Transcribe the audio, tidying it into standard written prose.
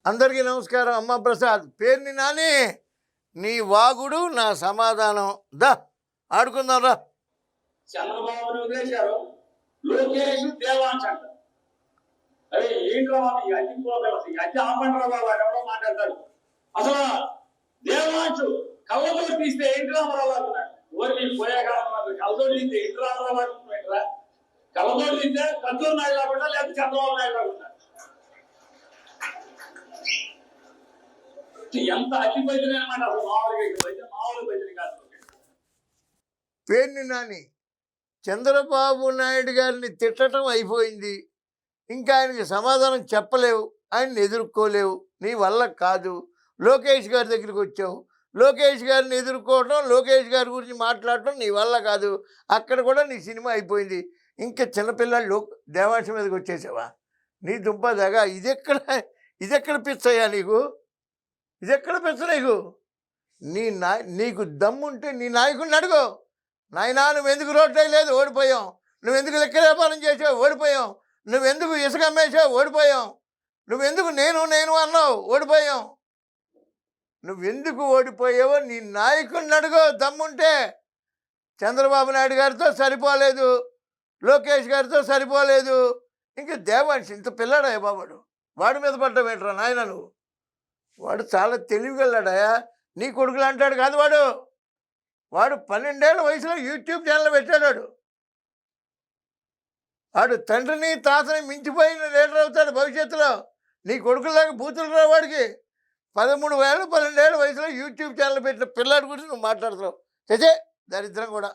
అందరికీ నమస్కారం. అమ్మ ప్రసాద్ పేరుని నాని, నీ వాగుడు నా సమాధానం. దా ఆడుకుందాం రా. చంద్రబాబు వదిలేశారు, లోకేష్ దేవాంశ అంట. అరే ఏంట్రా ఈ అతి ఆపండ్రా బాబు అని ఎవరో మాట్లాడతాడు. అసలు దేవాంశు కళ్ళతోటి తీస్తే ఏంటి రామరావు అంటున్నాడు. ఊరికి పోయాక కళ్ళతోటి తీస్తే ఏంటి రామరావు అంటున్నారా? కళ్ళతోటి తీస్తే కత్తూరు నాయుడు కాకుండా లేకపోతే చంద్రబాబు నాయుడు కాకుండా ఎంత అతి బయటనే అనమాట. అసలు మామూలు బయటని కాదు. పేరుని నాని చంద్రబాబు నాయుడు గారిని తిట్టడం అయిపోయింది. ఇంకా ఆయనకి సమాధానం చెప్పలేవు, ఆయన్ని ఎదుర్కోలేవు, నీ వల్ల కాదు. లోకేష్ గారి దగ్గరికి వచ్చావు, లోకేష్ గారిని ఎదుర్కోవడం, లోకేష్ గారి గురించి మాట్లాడటం నీ వల్ల కాదు. అక్కడ కూడా నీ సినిమా అయిపోయింది. ఇంకా చిన్నపిల్లలు దేవాంశం మీదకి వచ్చేసావా? నీ దుంపదగా ఇదెక్కడ పిచ్చయ్యా నీకు? ఇదెక్కడ పిచ్చ నీకు? నీకు దమ్ముంటే నీ నాయకుడిని అడుగు. నాయనా నువ్వెందుకు రోడ్డు లేదు? ఓడిపోయాం. నువ్వెందుకు లెక్క వ్యాపారం చేసావు? ఓడిపోయాం. నువ్వెందుకు ఇసుక అమ్మేసావు? ఓడిపోయాం. నువ్వెందుకు నేను అన్నావు? ఓడిపోయాం. నువ్వెందుకు ఓడిపోయావో నీ నాయకుడిని అడుగు దమ్ముంటే. చంద్రబాబు నాయుడు గారితో సరిపోలేదు, లోకేష్ గారితో సరిపోలేదు, ఇంక దేవాంశ్ ఇంత పిల్లాడయ్యా బాబాడు. వాడి మీద పడ్డావేంట్రా నాయన నువ్వు? వాడు చాలా తెలివిగలడాయా. నీ కొడుకులు అంటాడు కాదు వాడు. వాడు 12 ఏళ్ల వయసులో యూట్యూబ్ ఛానల్ పెట్టాడు. వాడు తండ్రిని తాతని మించిపోయిన లీడర్ అవుతాడు భవిష్యత్తులో. నీ కొడుకులాగా బూతులు రా వాడికి. 13 ఏళ్ళు 12 ఏళ్ల వయసులో యూట్యూబ్ ఛానల్ పెట్టిన పిల్లాడి గురించి నువ్వు మాట్లాడుతున్నావు. చచ్చే దరిద్రం కూడా.